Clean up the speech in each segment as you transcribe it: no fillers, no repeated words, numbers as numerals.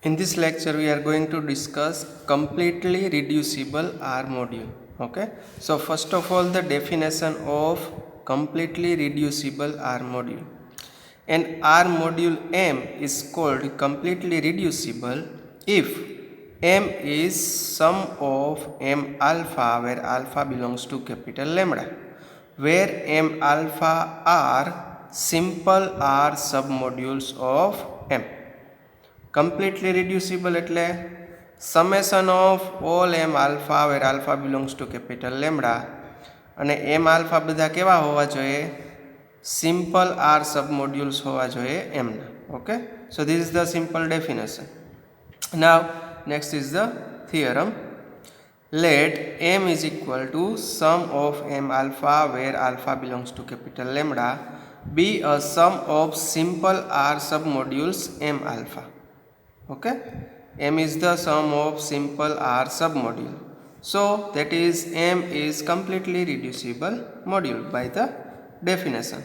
In this lecture, we are going to discuss completely reducible R module. Okay. So first of all, the definition of completely reducible R module. An R module M is called completely reducible if M is sum of M alpha, where alpha belongs to capital lambda, where M alpha are simple R submodules of M. Completely reducible એટલે summation of all M alpha where alpha belongs to capital lambda અને M alpha બધા કેવા હોવા જોઈએ? Simple R submodules હોવા જોઈએ M ના. Okay, so this is the simple definition. Now next is the theorem. Let M is equal to sum of M alpha where alpha belongs to capital lambda be a sum of simple R submodules M alpha. Okay, M is the sum of simple R submodule, so that is M is completely reducible module by the definition.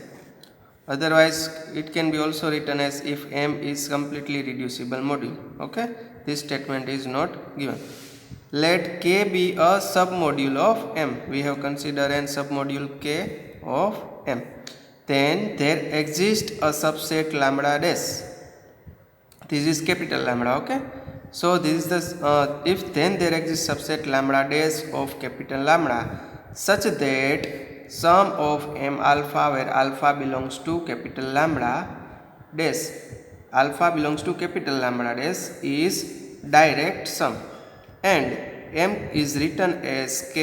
Otherwise it can be also written as if M is completely reducible module. Okay, this statement is not given. Let K be a submodule of M. We have considered an submodule K of M. Then there exists a subset lambda dash. This is capital lambda. Okay, so this is the if then there exists subset lambda dash of capital lambda such that sum of M alpha where alpha belongs to capital lambda dash is direct sum, and M is written as K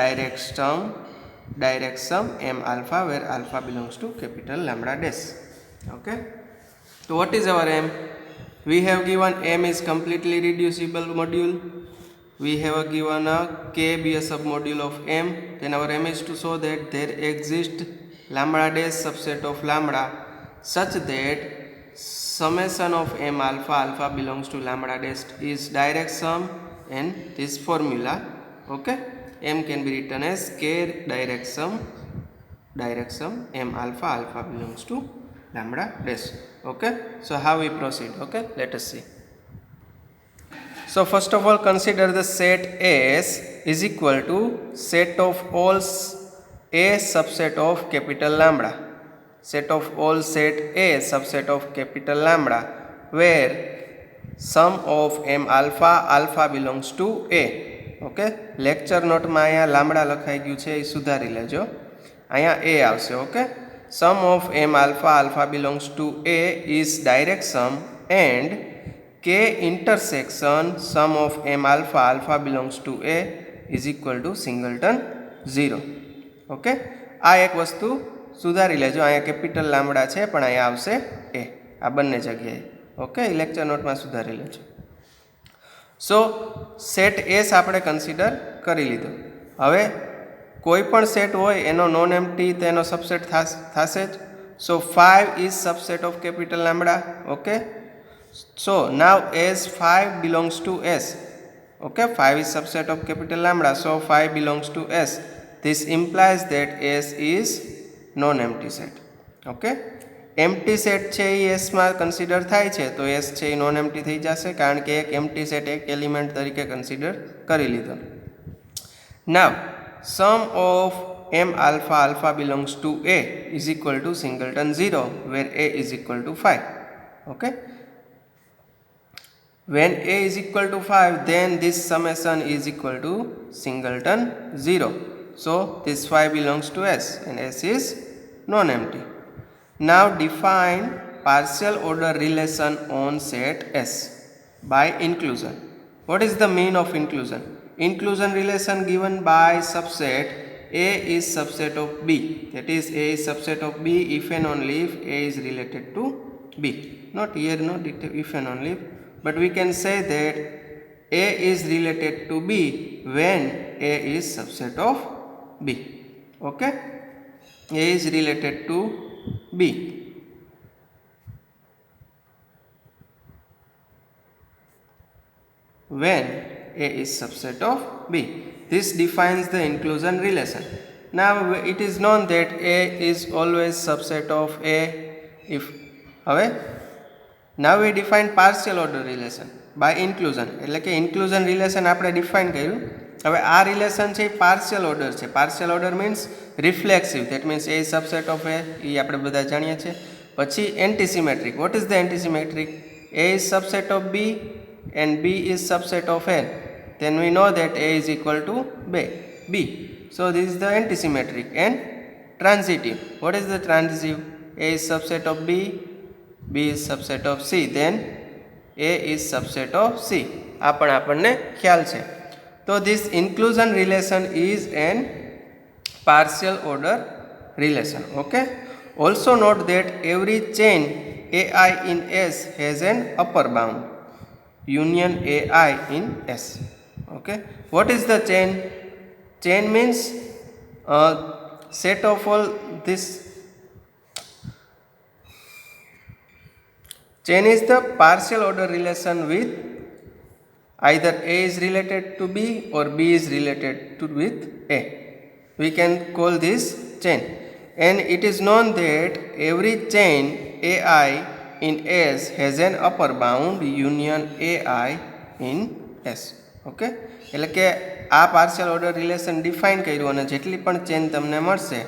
direct sum M alpha where alpha belongs to capital lambda dash. Okay, so what is our M? We have given M is completely reducible module. We have given a K be a submodule of M. Then our M is to show that there exists lambda dash subset of lambda such that summation of M alpha belongs to lambda dash is direct sum, and this formula, okay, M can be written as K direct sum M alpha belongs to lambda dash. Okay, so how we proceed? Okay, let us see. So first of all, consider the set S is equal to set of all A subset of capital lambda, set of all set A subset of capital lambda where sum of M alpha belongs to A. Okay, lecture note માં અહીંયા lambda લખાઈ ગયું છે, એ સુધારી લેજો. અહીંયા A આવશે. Okay, sum of M alpha belongs to A is direct sum, and K intersection sum of M alpha belongs to A is equal to singleton 0. Okay, આ એક વસ્તુ સુધારી લેજો. અહીંયા કેપિટલ લામડા છે પણ અહીંયા આવશે A આ બંને જગ્યાએ. ઓકે, લેક્ચર નોટમાં સુધારી લેજો. સો સેટ એસ આપણે કન્સિડર કરી લીધો. હવે કોઈ પણ સેટ હોય એનો નોન એમ્પ્ટી તેનો સબસેટ થશે જ. સો 5 is subset of capital lambda. Okay, so now as 5 belongs to S, okay, 5 is subset of capital lambda, so 5 belongs to S. This implies that S is non-empty set. Okay, empty set છે એ S માં consider થાય છે તો S છે એ non empty થઈ જશે, કારણ કે એક એમ્પ્ટી સેટ એક એલિમેન્ટ તરીકે કન્સિડર કરી લીધો. Now sum of M alpha belongs to A is equal to singleton 0 where A is equal to 5. Okay, when A is equal to 5, then this summation is equal to singleton 0. So this 5 belongs to S and S is non-empty. Now define partial order relation on set S by inclusion. What is the mean of inclusion? Inclusion relation given by subset A is subset of B. That is, A is subset of B if and only if A is related to B. Not here, not if and only if, but we can say that A is related to B when A is subset of B. Okay, A is related to B when A is subset of B. This defines the inclusion relation. Now it is known that A is always subset of A if હવે now we define partial order relation by inclusion, એટલે કે inclusion relation આપણે define કર્યું. હવે આ relation છે એ partial order છે. Partial order means reflexive, that means A subset of A, એ આપણે બધા જાણીએ છીએ. પછી antisymmetric. What is the antisymmetric? A is subset of B and B is subset of A. Then we know that A is equal to B. So this is the antisymmetric. And transitive. What is the transitive? A is subset of B, B is subset of C. Then A is subset of C. આ પણ આપણને ખ્યાલ છે. તો this inclusion relation is an partial order relation. Okay. Also note that every chain AI in S has an upper bound, union AI in S. Okay. What is the chain? Chain means set of all this. Chain is the partial order relation with either A is related to B or B is related to with A. We can call this chain. And it is known that every chain AI in S has an upper bound, union AI in S. Okay. એટલે કે આ partial order relation define કર્યું અને જેટલી પણ chain તમને મળશે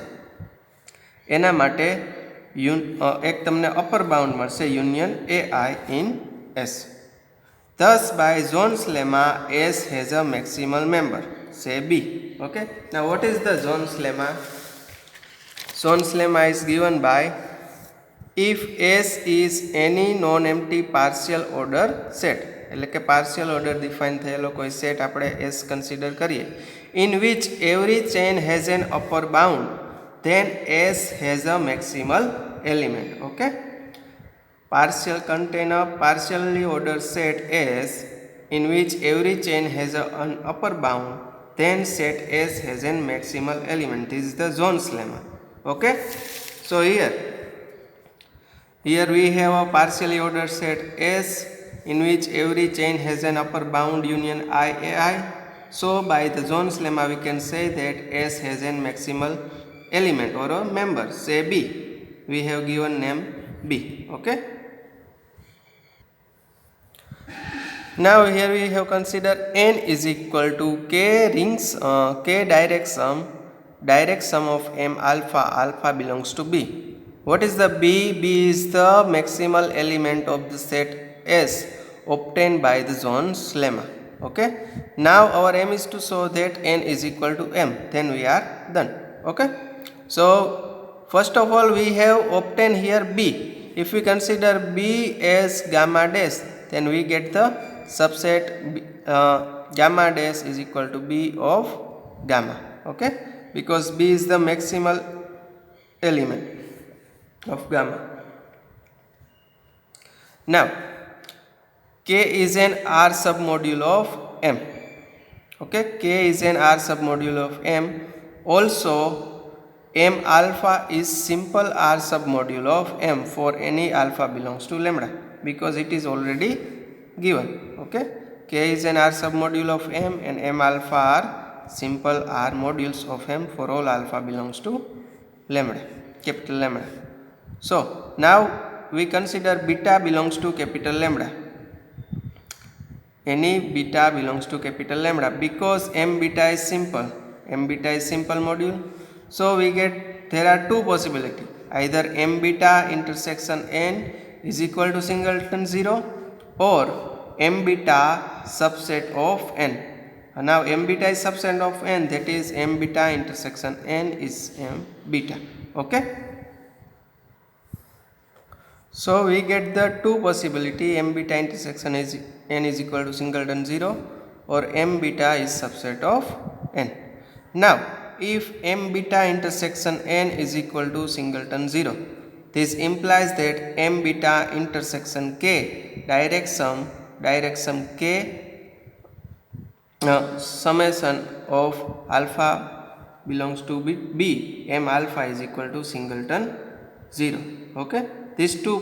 એના માટે એક તમને અપર બાઉન્ડ મળશે, union AI in S. Thus by Jones lemma S has a maximal member, say B. Okay. Now what is the Jones lemma? Jones lemma is given by if S is any non-empty partial order set, એટલે કે partial order define થયેલો કોઈ set આપણે S consider કરીએ, in which every chain has an upper bound, then S has a maximal element. Okay. Partial contain a partially ordered set S in which every chain has an upper bound, then set S has a maximal element. This is the Jones lemma. Okay. So here we have a partially ordered set S in which every chain has an upper bound, union AI. So by the Jones lemma we can say that S has a maximal element or a member, say B. We have given name B. Okay. Now here we have considered n is equal to k rings, k direct sum of m alpha, alpha belongs to B. What is the B? B is the maximal element of the set S obtained by the Jones lemma. Okay. Now our aim is to show that n is equal to m. Then we are done. Okay. So first of all we have obtained here B. If we consider B as gamma dash, then we get the subset gamma dash is equal to B of gamma. Okay. Because B is the maximal element of gamma. Now K is an R submodule of M. Okay. K is an R submodule of M. Also M alpha is simple R submodule of M for any alpha belongs to lambda, because it is already given. Okay. K is an R submodule of M and M alpha are simple R modules of M for all alpha belongs to lambda, capital lambda. So now we consider beta belongs to capital lambda. Any beta belongs to capital lambda because M beta is simple. M beta is simple module. So we get there are two possibilities. Either M beta intersection n is equal to singleton 0 or M beta subset of n. Now M beta is subset of n, that is M beta intersection n is M beta. Okay. So we get the two possibility, M beta intersection is n is equal to singleton 0 or M beta is subset of n. Now if M beta intersection n is equal to singleton 0, this implies that M beta intersection k direct sum k summation of alpha belongs to B, M alpha is equal to singleton 0. Okay. These two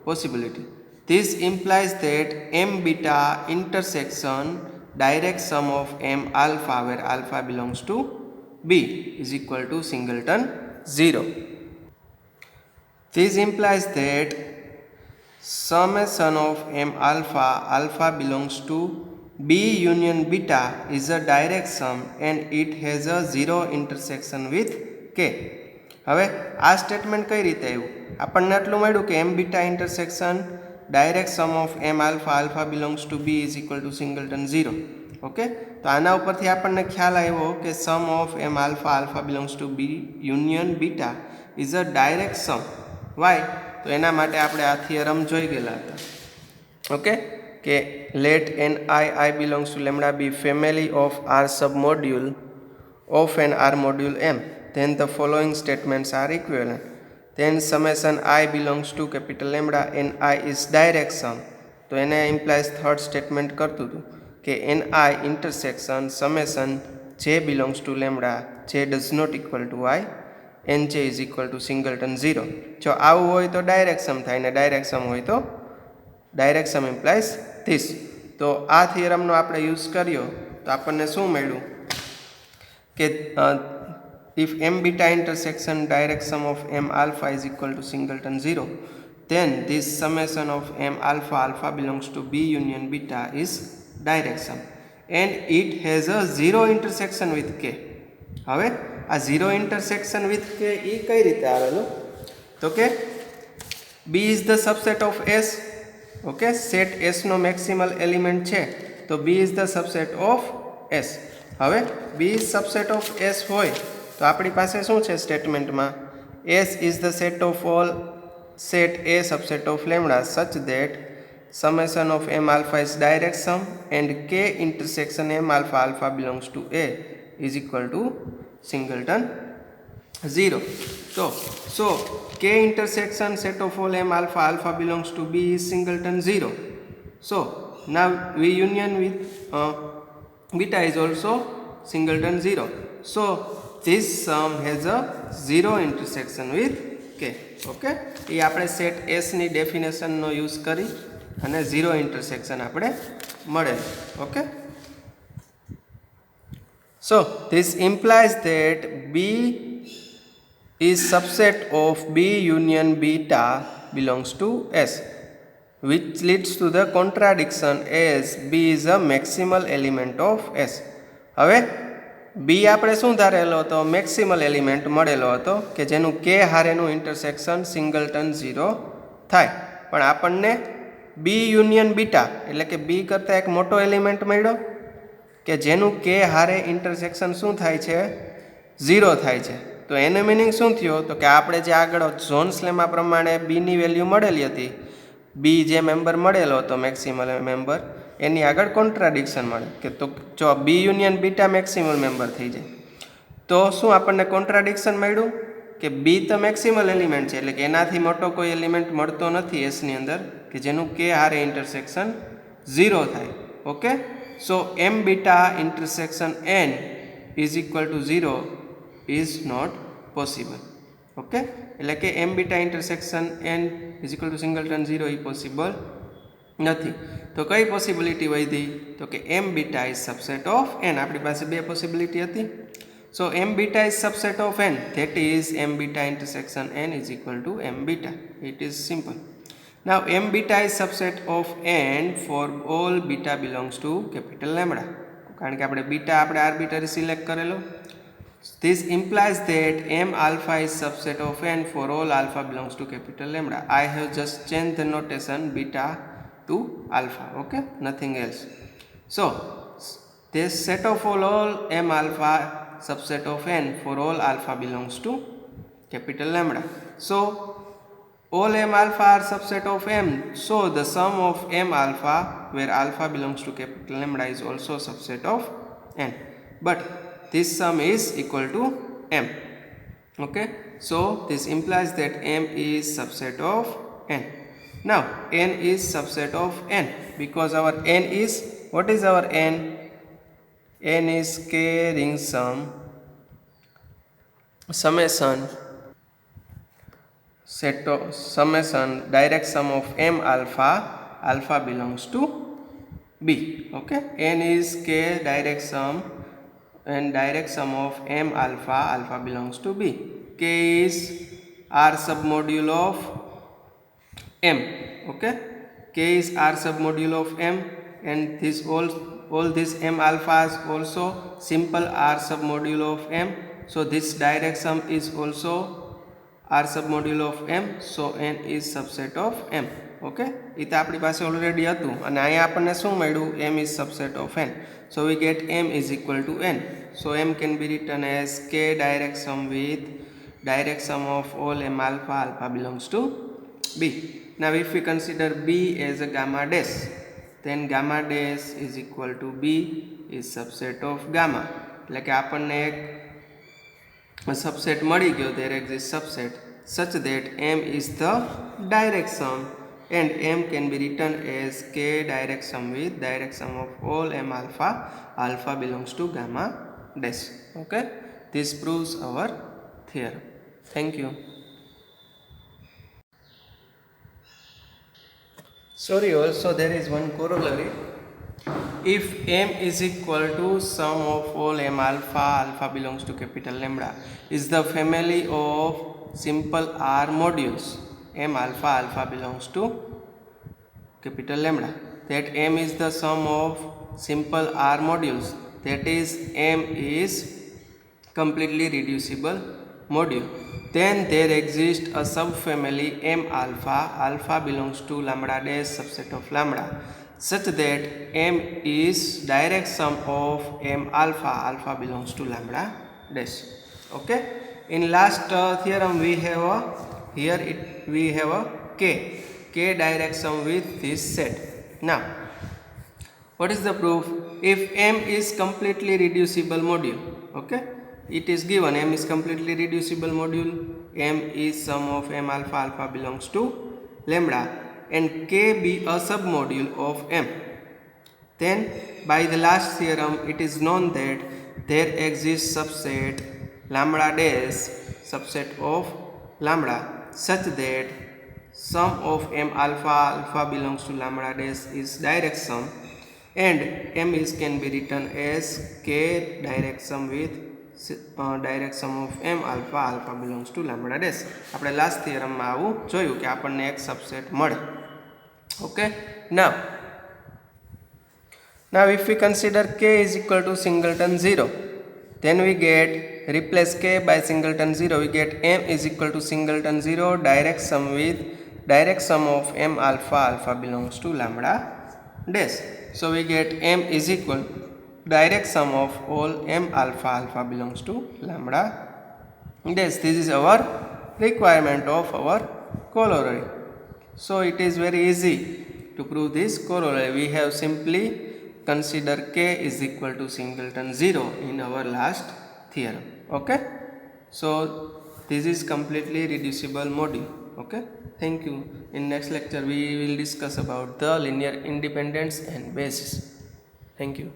possibility. This implies that M beta intersection direct sum of M alpha, where alpha belongs to B, is equal to singleton 0. This implies that summation of m alpha belongs to B union beta is a direct sum and it has a zero intersection with k. હવે આ statement કઈ રીતે આવ્યું? આપણને આટલું મળ્યું કે M beta intersection direct sum of M alpha belongs to B is equal to singleton 0. Okay, તો આના ઉપરથી આપણને ખ્યાલ આવ્યો કે sum of M alpha belongs to B union beta is a direct sum. Why? તો એના માટે આપણે આ થિયરમ જોઈ ગયેલા હતા. ઓકે, કે let N I belongs to lambda B family of R sub module of an R module M, then the following statements are equivalent. Then summation I belongs to capital lambda and I is direct sum. તો એને implies third statement કરતું હતું કે ni intersection summation j belongs to lambda j does not equal to I nj is equal to singleton 0. જો આવું હોય તો direct સમ થાય ને ડાયરેક્ટ સમ હોય તો ડાયરેક્ટ સમ implies this. તો આ થિયરમનો આપણે યુઝ કર્યો તો આપણને શું મળ્યું કે if m beta intersection direct sum of m alpha is equal to singleton 0, then this summation of m alpha belongs to B union beta is direct sum and it has a zero intersection with k. હવે આ zero intersection with k એ કઈ રીતે આવેલું? તો કે B is the subset of S. Okay, set S નો maximal element છે તો B is the subset of S. હવે B is subset of S હોય તો આપણી પાસે શું છે સ્ટેટમેન્ટમાં? S is the set of all set A subset of lambda such that summation of m alpha is direct sum and k intersection m alpha belongs to A is equal to singleton 0. So k intersection set of all m alpha belongs to B is singleton 0. So now we union with beta is also singleton 0. So this sum has a zero intersection with k. Okay, એ આપણે set S ની ડેફિનેશનનો use કરી અને zero intersection આપણે મળેલ. Okay, so this implies that B is subset of B union beta belongs to S, which leads to the contradiction as B is a maximal element of S. હવે B આપણે શું ધારેલો હતો? મેક્સિમલ element મળેલો હતો કે જેનું કે હારેનું ઇન્ટરસેક્શન સિંગલટન 0 થાય. પણ આપણને B યુનિયન બીટા એટલે કે B કરતાં એક મોટો એલિમેન્ટ મળ્યો કે જેનું કે હારે ઇન્ટરસેક્શન શું થાય છે? 0 થાય છે. તો એનો મિનિંગ શું થયો? તો કે આપણે જે આગળ ઝોન્સ લેમા પ્રમાણે B ની વેલ્યુ મળેલી હતી, B જે મેમ્બર મળેલો હતો મેક્સિમલ મેમ્બર, એની આગળ કોન્ટ્રાડિક્શન મળે કે તો જો B યુનિયન બીટા મેક્સિમલ મેમ્બર થઈ જાય તો શું આપણને કોન્ટ્રાડિક્શન મળ્યું કે B તો મેક્સિમલ એલિમેન્ટ છે એટલે કે એનાથી મોટો કોઈ એલિમેન્ટ મળતો નથી S ની અંદર કે જેનું કે હારે ઇન્ટરસેક્શન 0 થાય. Okay, so m beta intersection n is equal to 0 is not possible. Okay, એટલે કે m beta intersection n is equal to singleton 0 A possible નથી. તો કઈ પોસિબિલિટી વધી? તો કે m beta is subset of n. આપણી પાસે બે પોસિબિલિટી હતી. સો m beta is subset of n, that is m beta intersection n is equal two m beta. It is simple. Now m beta is subset of n for all beta belongs to capital lambda. કારણ કે આપણે beta આપણે arbitrary select કરેલો. This implies that m alpha is subset of n for all alpha belongs to capital lambda. I have just changed the notation beta to alpha. Okay, nothing else. So this set of all m alpha subset of n for all alpha belongs to capital lambda. So all m alpha are subset of m. So the sum of m alpha where alpha belongs to capital lambda is also subset of n. But this sum is equal to m. Okay, so this implies that m is subset of n. Now n is subset of n because our n is, what is our n? N is k ring sum summation set of summation direct sum of m alpha belongs to B. Okay, n is k direct sum and direct sum of m alpha belongs to B. K is R submodule of m. Okay, K is R submodule of M, and this all these M alphas also simple R submodule of M. So this direct sum is also R submodule of M. So N is subset of M. Okay, એ તો આપણી પાસે already હતું અને અહીંયા આપણને શું મળ્યું? M is subset of N. So we get M is equal to N. So M can be written as K direct sum with direct sum of all M alpha, alpha belongs to B. Now if we consider B as a gamma dash, then gamma dash is equal to B is subset of gamma. એટલે કે આપણને એક subset મળી ગયો, there exists subset such that M is the direct sum, and M can be written as K direct sum with direct sum of all M alpha, alpha belongs to gamma dash. Okay, this proves our theorem. Thank you. Sorry, also there is one corollary. If M is equal to sum of all M alpha, alpha belongs to capital lambda, is the family of simple R modules, M alpha, alpha belongs to capital lambda, that M is the sum of simple R modules, that is M is completely reducible module, then there exists a subfamily M alpha, alpha belongs to lambda dash subset of lambda, such that M is direct sum of M alpha, alpha belongs to lambda dash. Okay, in last theorem we have a we have a K direct sum with this set. Now what is the proof? If M is completely reducible module, okay, it is given M is completely reducible module, M is sum of M alpha, alpha belongs to lambda, and K be a submodule of M, then by the last theorem it is known that there exists subset lambda dash subset of lambda, such that sum of M alpha, alpha belongs to lambda dash is direct sum, and M is can be written as K direct sum with direct sum of M alpha, alpha belongs to lambda dash. આપણે last થિયરમમાં આવું જોયું કે આપણને એક subset મળે. Okay, now if we consider K is equal to singleton 0, then we get replace K by singleton 0, we get M is equal to singleton 0 direct sum with direct sum of M alpha, alpha belongs to lambda dash. So we get M is equal direct sum of all M alpha, alpha belongs to lambda dash. This is our requirement of our corollary. So it is very easy to prove this corollary. We have simply consider K is equal to singleton 0 in our last theorem. Okay, so this is completely reducible module. Okay, thank you. In next lecture we will discuss about the linear independence and basis. Thank you.